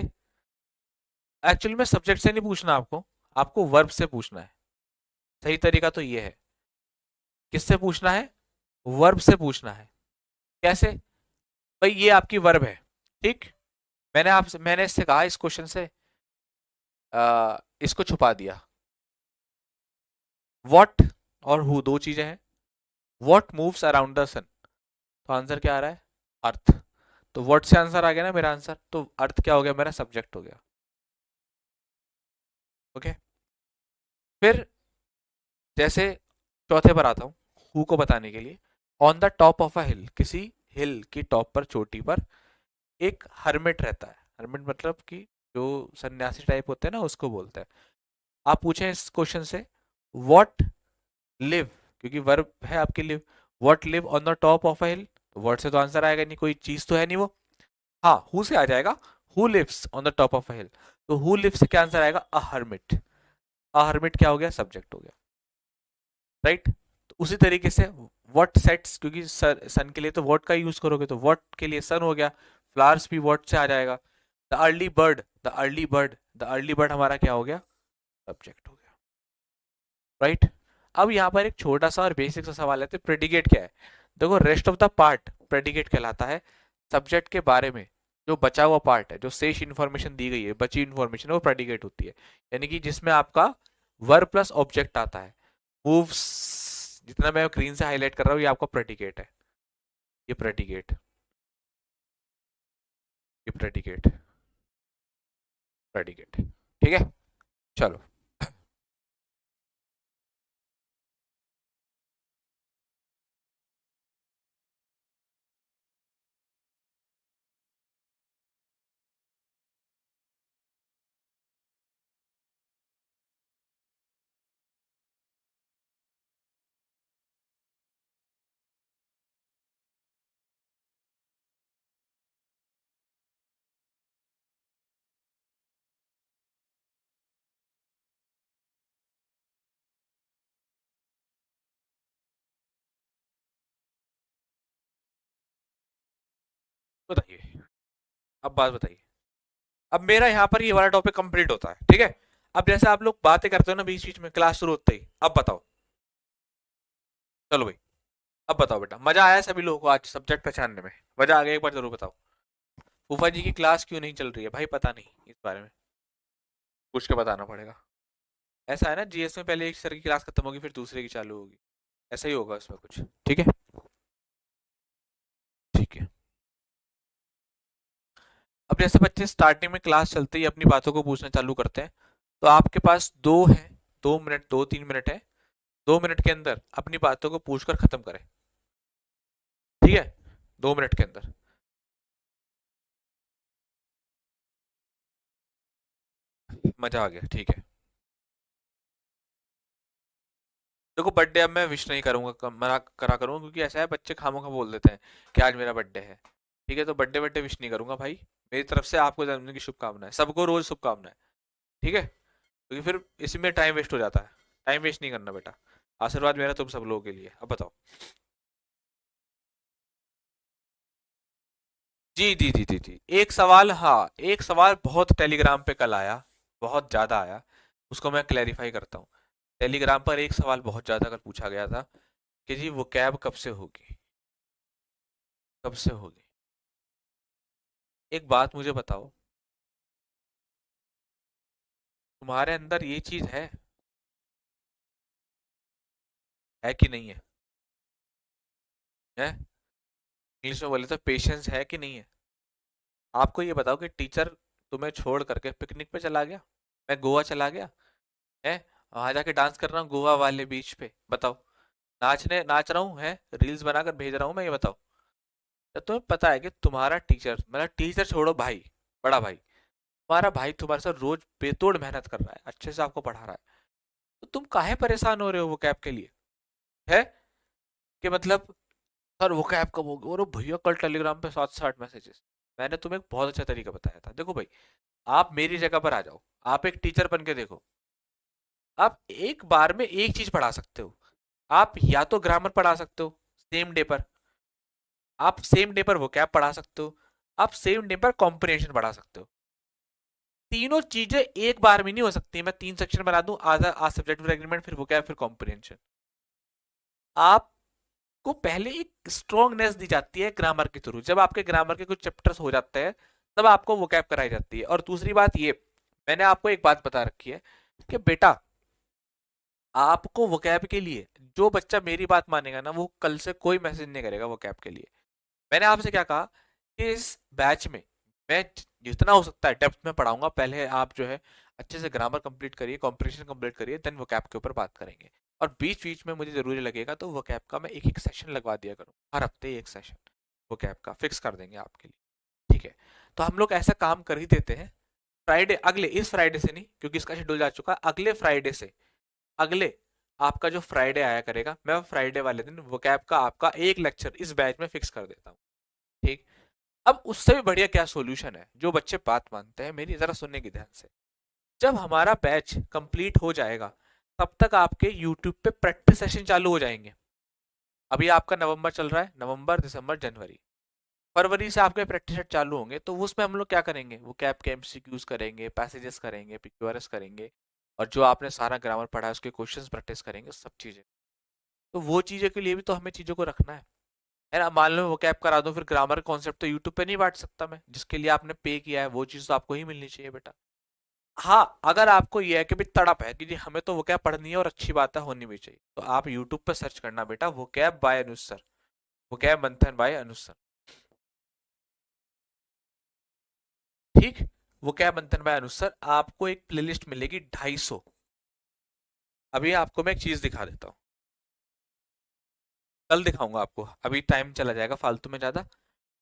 Speaker 1: एक्चुअली में सब्जेक्ट से नहीं पूछना आपको, आपको वर्ब से पूछना है। सही तरीका तो ये है। किससे पूछना है? वर्ब से पूछना है। कैसे? भाई ये आपकी वर्ब है, ठीक। मैंने इससे कहा, इस क्वेश्चन से इसको छुपा दिया। व्हाट और हु दो चीजें हैं। व्हाट मूव्स अराउंड द सन, तो आंसर क्या आ रहा है? अर्थ। तो व्हाट से आंसर आ गया ना मेरा आंसर, तो अर्थ क्या हो गया? मेरा सब्जेक्ट हो गया। ओके। फिर जैसे चौथे पर आता हूँ, हु को बताने के लिए। On the top of a hill, किसी हिल की टॉप पर, चोटी पर एक हर्मिट रहता है। हर्मिट मतलब कि जो सन्यासी टाइप होते हैं ना, उसको बोलते हैं। आप पूछें इस क्वेश्चन से, व्हाट लिव, क्योंकि वर्ब है आपके live, what live on the top of a hill, word से तो आंसर आएगा नहीं, कोई चीज तो है नहीं वो। हाँ, हु से आ जाएगा, who lives on the top of a hill. तो हु लिव्स से क्या आंसर आएगा? अ हर्मिट। अ हर्मिट क्या हो गया? सब्जेक्ट हो गया। राइट। तो उसी तरीके से व्हाट सेट्स, क्योंकि सन के लिए तो व्हाट का यूज करोगे, तो व्हाट के लिए सन हो गया। फ्लावर्स भी व्हाट से आ जाएगा। The early bird, the early bird, the early bird हमारा क्या हो गया? सब्जेक्ट हो गया। राइट। अब यहाँ पर एक छोटा सा और बेसिक सा सवाल है, तो प्रेडिकेट क्या है? देखो, rest of the part predicate कहलाता है। सब्जेक्ट के बारे में जो बचा हुआ पार्ट है, जो शेष इंफॉर्मेशन दी गई है, बची इंफॉर्मेशन है, वो प्रेडिकेट होती है। यानी कि जिसमें आपका वर्ब प्लस ऑब्जेक्ट आता है। मूव्स, जितना मैं ग्रीन से हाईलाइट कर रहा हूँ, ये आपका प्रेडिकेट है। ये प्रेडिकेट, ये प्रेडिकेट, प्रेडिकेट। ठीक है, चलो। बताइए, अब बात बताइए। अब मेरा यहाँ पर ये वाला टॉपिक कंप्लीट होता है, ठीक है। अब जैसे आप लोग बातें करते हो ना बीच बीच में, क्लास शुरू होते ही, अब बताओ। चलो भाई, अब बताओ बेटा, मजा आया सभी लोगों को आज सब्जेक्ट पहचानने में? मजा आ गया? एक बार जरूर बताओ। फूफा जी की क्लास क्यों नहीं चल रही है भाई? पता नहीं, इस बारे में पूछ के बताना पड़ेगा। ऐसा है ना, जीएस में पहले एक सर की क्लास खत्म होगी, फिर दूसरे की चालू होगी। ऐसा ही होगा इसमें कुछ। ठीक है, ठीक है। अब जैसे बच्चे स्टार्टिंग में क्लास चलते ही अपनी बातों को पूछना चालू करते हैं, तो आपके पास 2 मिनट, 2-3 मिनट है। 2 मिनट के अंदर अपनी बातों को पूछकर खत्म करें। ठीक है, 2 मिनट के अंदर। मजा आ गया, ठीक है। देखो, बर्थडे अब मैं विश नहीं करूंगा, मना करा करूंगा, क्योंकि ऐसा है, बच्चे खामोखा बोल देते हैं कि आज मेरा बर्थडे है। ठीक है, तो बर्थडे बर्थडे विश नहीं करूंगा भाई। मेरी तरफ से आपको जन्मदिन की शुभकामनाएं, सबको रोज शुभकामनाएं। ठीक है, क्योंकि फिर इसी में टाइम वेस्ट हो जाता है। टाइम वेस्ट नहीं करना बेटा। आशीर्वाद मेरा तुम सब लोगों के लिए। अब बताओ। जी जी जी जी जी, एक सवाल, हाँ, एक सवाल बहुत टेलीग्राम पे कल आया, बहुत ज्यादा आया। उसको मैं क्लैरिफाई करता हूँ। टेलीग्राम पर एक सवाल बहुत ज्यादा कल पूछा गया था कि जी वो कैब कब से होगी, कब से होगी। एक बात मुझे बताओ, तुम्हारे अंदर ये चीज है कि नहीं है? है? इंग्लिश में बोले तो पेशेंस है कि नहीं है? आपको ये बताओ कि टीचर तुम्हें छोड़ करके पिकनिक पे चला गया, मैं गोवा चला गया है, वहां जाके डांस कर रहा हूँ गोवा वाले बीच पे, बताओ, नाच रहा हूँ है, रील्स बनाकर भेज रहा हूँ मैं, ये बताओ। तो तुम्हें पता है कि तुम्हारा टीचर, मतलब टीचर छोड़ो भाई, बड़ा भाई, तुम्हारा भाई तुम्हारे साथ रोज बेतोड़ मेहनत कर रहा है, अच्छे से आपको पढ़ा रहा है, तो तुम काहे परेशान हो रहे हो वो कैब के लिए, है कि मतलब सर वो कैब कब होगी, और भैया कल टेलीग्राम पे 7 से 8 मैसेजेस। मैंने तुम्हें एक बहुत अच्छा तरीका बताया था, देखो भाई, आप मेरी जगह पर आ जाओ, आप एक टीचर बन के देखो, आप एक बार में एक चीज पढ़ा सकते हो, आप या तो ग्रामर पढ़ा सकते हो सेम डे पर, आप सेम डे पर वो कैब पढ़ा सकते हो, आप सेम डे पर कॉम्प्रिहेंशन पढ़ा सकते हो। तीनों चीजें एक बार में नहीं हो सकती, मैं 3 सेक्शन बना दूं, आधा आज सब्जेक्ट एग्रीमेंट, फिर वो कैब, फिर कॉम्प्रिहेंशन। आपको पहले एक स्ट्रॉन्गनेस दी जाती है ग्रामर के थ्रू, जब आपके ग्रामर के कुछ चैप्टर्स हो जाते हैं तब आपको वो कैब कराई जाती है। और दूसरी बात ये, मैंने आपको एक बात बता रखी है कि बेटा, आपको वोकैब के लिए जो बच्चा मेरी बात मानेगा ना, वो कल से कोई मैसेज नहीं करेगा वोकैब के लिए। मैंने आपसे क्या कहा कि इस बैच में मैं जितना हो सकता है डेप्थ में पढ़ाऊंगा, पहले आप जो है अच्छे से ग्रामर कंप्लीट करिए, कॉम्प्रिहेंशन कंप्लीट करिए, देन वोकैब के ऊपर बात करेंगे। और बीच बीच में मुझे जरूरी लगेगा तो वोकैब का मैं एक एक सेशन लगवा दिया करूँ, हर हफ्ते एक सेशन वोकैब का फिक्स कर देंगे आपके लिए, ठीक है? तो हम लोग ऐसा काम कर ही देते हैं। फ्राइडे, अगले इस फ्राइडे से नहीं, क्योंकि इसका शेड्यूल जा चुका है, अगले फ्राइडे से, अगले आपका जो फ्राइडे आया करेगा, मैं फ्राइडे वाले दिन वोकैब का आपका एक लेक्चर इस बैच में फिक्स कर देता हूँ, ठीक? अब उससे भी बढ़िया क्या सॉल्यूशन है, जो बच्चे बात मानते हैं मेरी, जरा सुनने की ध्यान से। जब हमारा बैच कंप्लीट हो जाएगा तब तक आपके यूट्यूब पे प्रैक्टिस सेशन चालू हो जाएंगे। अभी आपका नवंबर चल रहा है, नवंबर दिसंबर जनवरी, फरवरी से आपके प्रैक्टिस सेट चालू होंगे, तो उसमें हम लोग क्या करेंगे, वो कैप के एमसीक्यूज करेंगे, पैसेजेस करेंगे, पीक्यूआरएस करेंगे, और जो आपने सारा ग्रामर पढ़ा है उसके क्वेश्चंस प्रैक्टिस करेंगे, सब चीजें। तो वो चीजें के लिए भी तो हमें चीजों को रखना है ना? मान लो वो कैप करा दो, फिर ग्रामर कॉन्सेप्ट तो यूट्यूब पे नहीं बांट सकता मैं, जिसके लिए आपने पे किया है वो चीज तो आपको ही मिलनी चाहिए बेटा। हाँ, अगर आपको ये है कि भाई तड़प है कि जी हमें तो वो कैप पढ़नी है और अच्छी बात है, होनी भी चाहिए, तो आप यूट्यूब पे सर्च करना बेटा, वो कैप बाय अनुज सर, वो कैप मंथन बाय अनुज सर, ठीक? वो कैप मंथन बाय अनुज सर, आपको एक प्लेलिस्ट मिलेगी 250। अभी आपको मैं एक चीज दिखा देता हूँ, कल दिखाऊंगा आपको, अभी टाइम चला जाएगा फालतू में ज्यादा।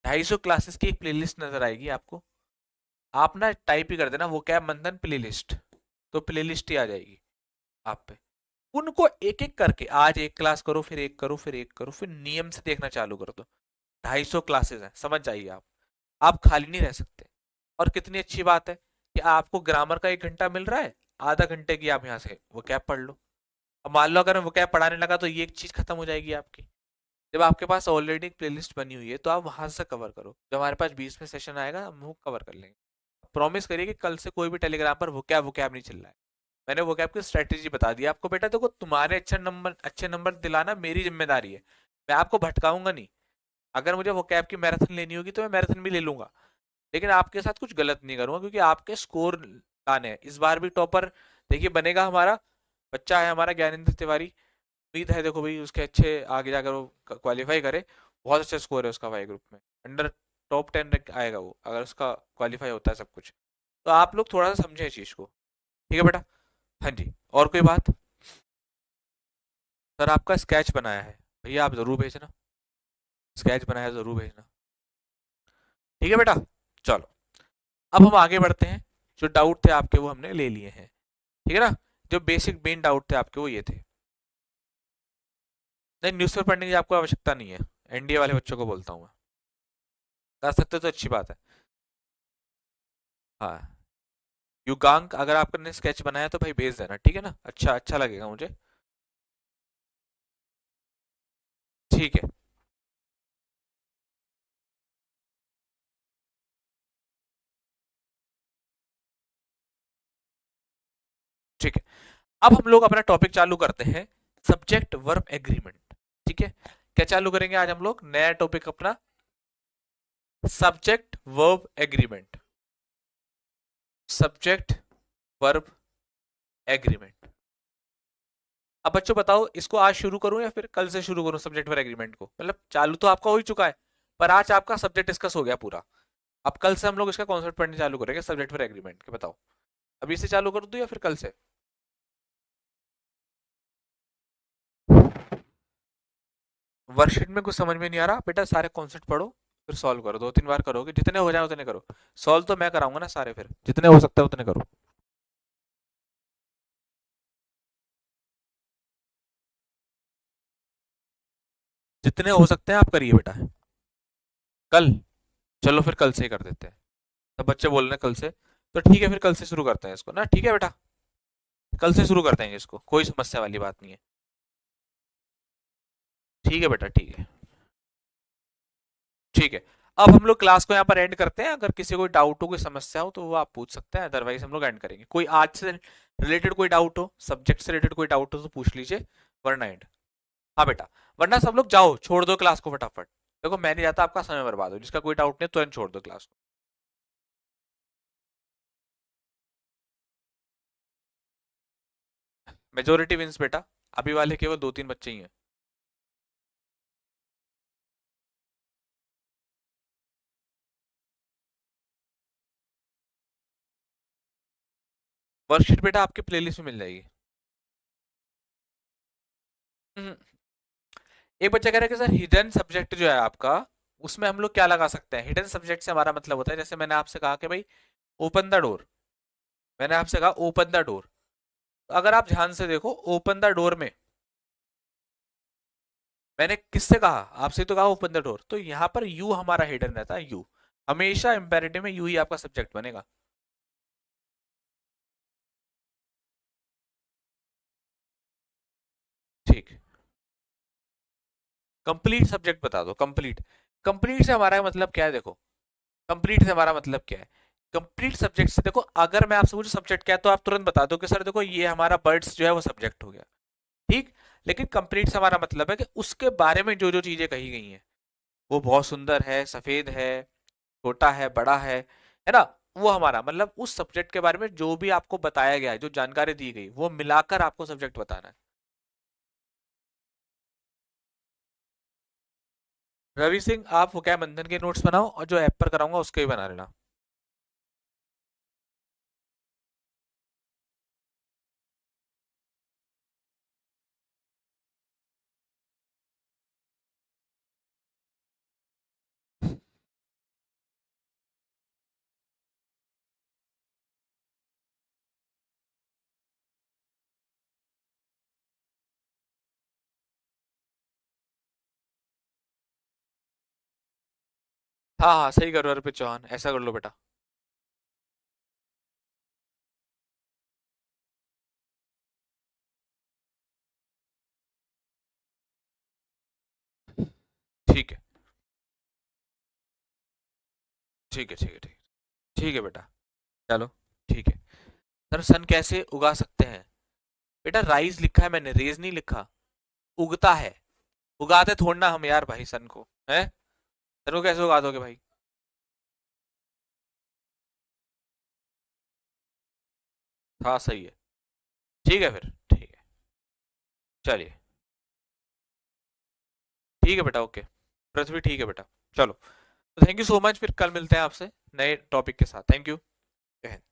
Speaker 1: 250 क्लासेस की एक प्लेलिस्ट नजर आएगी आपको, आप ना टाइप ही कर देना वो कैप मंथन प्लेलिस्ट, तो प्लेलिस्ट ही आ जाएगी आप पे। उनको एक एक करके आज एक क्लास करो, फिर एक करो, फिर एक करो, फिर नियम से देखना चालू कर दो। 250 क्लासेस हैं, समझ जाइए आप खाली नहीं रह सकते। और कितनी अच्छी बात है कि आपको ग्रामर का 1 घंटा मिल रहा है, आधा घंटे की आप यहाँ से वो कैप पढ़ लो। अब मान लो अगर मैं वो कैप पढ़ाने लगा तो ये एक चीज खत्म हो जाएगी आपकी। जब आपके पास ऑलरेडी एक प्लेलिस्ट बनी हुई है तो आप वहां से कवर करो, जब हमारे पास 20 में सेशन आएगा हम वो कवर कर लेंगे। प्रॉमिस करिए कि कल से कोई भी टेलीग्राम पर वो कैप नहीं चल रहा है। मैंने वो कैप की स्ट्रेटेजी बता दी आपको बेटा, देखो तुम्हारे अच्छे नंबर दिलाना मेरी जिम्मेदारी है, मैं आपको भटकाऊंगा नहीं। अगर मुझे वो कैप की मैराथन लेनी होगी तो मैं मैराथन भी ले लूंगा, लेकिन आपके साथ कुछ गलत नहीं करूंगा, क्योंकि आपके स्कोर लाने हैं। इस बार भी टॉपर देखिए बनेगा हमारा बच्चा है, हमारा ज्ञानेंद्र तिवारी। उम्मीद है देखो भाई उसके अच्छे आगे जाकर वो क्वालिफाई करे, बहुत अच्छा स्कोर है उसका वाई ग्रुप में, अंडर टॉप 10 आएगा वो अगर उसका क्वालिफाई होता है सब कुछ। तो आप लोग थोड़ा सा समझें इस चीज को, ठीक है बेटा? हाँ जी, और कोई बात? सर आपका स्केच बनाया है, भैया आप जरूर भेजना, स्केच बनाया है जरूर भेजना, ठीक है बेटा? चलो, अब हम आगे बढ़ते हैं। जो डाउट थे आपके वो हमने ले लिए हैं, ठीक है ना? जो बेसिक मेन डाउट थे आपके वो ये थे। नहीं, न्यूज़पेपर पढ़ने की आपको आवश्यकता नहीं है, एनडीए वाले बच्चों को बोलता हूँ मैं, कर सकते तो अच्छी बात है। हाँ, युगांक अगर आपने स्केच बनाया तो भाई भेज देना, ठीक है ना? अच्छा अच्छा लगेगा मुझे, ठीक है? ठीक है, अब हम लोग अपना टॉपिक चालू करते हैं, सब्जेक्ट वर्ब एग्रीमेंट, ठीक है? क्या चालू करेंगे आज हम लोग नया टॉपिक अपना, subject verb agreement, subject verb agreement. अब बच्चों बताओ, इसको आज शुरू करूं या फिर कल से शुरू करूं, सब्जेक्ट वर्ब एग्रीमेंट को? मतलब चालू तो आपका हो ही चुका है, पर आज आपका सब्जेक्ट डिस्कस हो गया पूरा। अब कल से हम लोग इसका कॉन्सेप्ट पढ़ने चालू करेंगे, सब्जेक्ट फॉर एग्रीमेंट के। बताओ अभी से चालू कर दूं या फिर कल से? वर्कशीट में कुछ समझ में नहीं आ रहा बेटा, सारे कॉन्सेप्ट पढ़ो फिर सॉल्व करो, 2-3 बार करोगे, जितने हो जाए उतने करो। सॉल्व तो मैं कराऊंगा ना सारे, फिर जितने हो सकते हैं उतने करो। जितने हो सकते हैं आप करिए बेटा। कल, चलो फिर कल से ही कर देते हैं। सब बच्चे बोल रहे हैं कल से, तो ठीक है फिर कल से शुरू करते हैं इसको ना, ठीक है बेटा? कल से शुरू करते हैं इसको, कोई समस्या वाली बात नहीं है। ठीक है बेटा, ठीक है। ठीक है, अब हम लोग क्लास को यहाँ पर एंड करते हैं। अगर किसी को डाउट हो, कोई समस्या हो, तो वो आप पूछ सकते हैं, अदरवाइज हम लोग एंड करेंगे। कोई आज से रिलेटेड कोई डाउट हो, सब्जेक्ट से रिलेटेड कोई डाउट हो तो पूछ लीजिए, वरना एंड। हाँ बेटा, वरना सब लोग जाओ, छोड़ दो क्लास को फटाफट। देखो मैं नहीं चाहता आपका समय बर्बाद हो, जिसका कोई डाउट नहीं तुरंत छोड़ दो क्लास को। मेजोरिटी विंस बेटा, अभी वाले केवल 2-3 बच्चे ही हैं। वर्कशीट बेटा आपके प्लेलिस्ट में मिल जाएगी। हम्म, एक बच्चा कह रहा है कि सर हिडन सब्जेक्ट जो है आपका, उसमें हम लोग क्या लगा सकते हैं? हिडन सब्जेक्ट से हमारा मतलब होता है, जैसे मैंने आपसे कहा कि भाई ओपन द डोर, मैंने आपसे कहा ओपन द डोर। अगर आप ध्यान से देखो, ओपन द डोर में मैंने किससे कहा? आपसे तो कहा ओपन द डोर, तो यहाँ पर यू हमारा हिडन रहता है। यू हमेशा इंपेरेटिव में यू ही आपका सब्जेक्ट बनेगा। ठीक, कंप्लीट सब्जेक्ट बता दो। कंप्लीट, कंप्लीट से हमारा मतलब क्या है? देखो, कंप्लीट से हमारा मतलब क्या है? कंप्लीट सब्जेक्ट से देखो, अगर मैं आपसे पूछूं सब्जेक्ट क्या है, तो आप तुरंत बता दो कि सर देखो ये हमारा बर्ड्स जो है वो सब्जेक्ट हो गया। ठीक, लेकिन कंप्लीट से हमारा मतलब है कि उसके बारे में जो जो चीजें कही गई हैं, वो बहुत सुंदर है, सफेद है, छोटा है, बड़ा है ना? वो हमारा मतलब उस सब्जेक्ट के बारे में जो भी आपको बताया गया है, जो जानकारी दी गई, वो मिलाकर आपको सब्जेक्ट बताना है। रवि सिंह, आप वो क्या बंधन के नोट्स बनाओ, और जो ऐप पर कराऊंगा उसके भी बना लेना। हाँ हाँ सही करो अर्पित चौहान, ऐसा कर लो बेटा। ठीक है, ठीक है, ठीक है, ठीक है, ठीक है बेटा। चलो, ठीक है। सर सन कैसे उगा सकते हैं? बेटा राइज लिखा है मैंने, रेज नहीं लिखा। उगता है, उगाते थोड़ना हम यार भाई सन को, है? सन को कैसे उगा दोगे भाई? हाँ सही है। ठीक है फिर, ठीक है, चलिए। ठीक है बेटा, ओके। पृथ्वी ठीक है बेटा। चलो, तो थैंक यू सो मच, फिर कल मिलते हैं आपसे नए टॉपिक के साथ। Thank you. जय हिंद।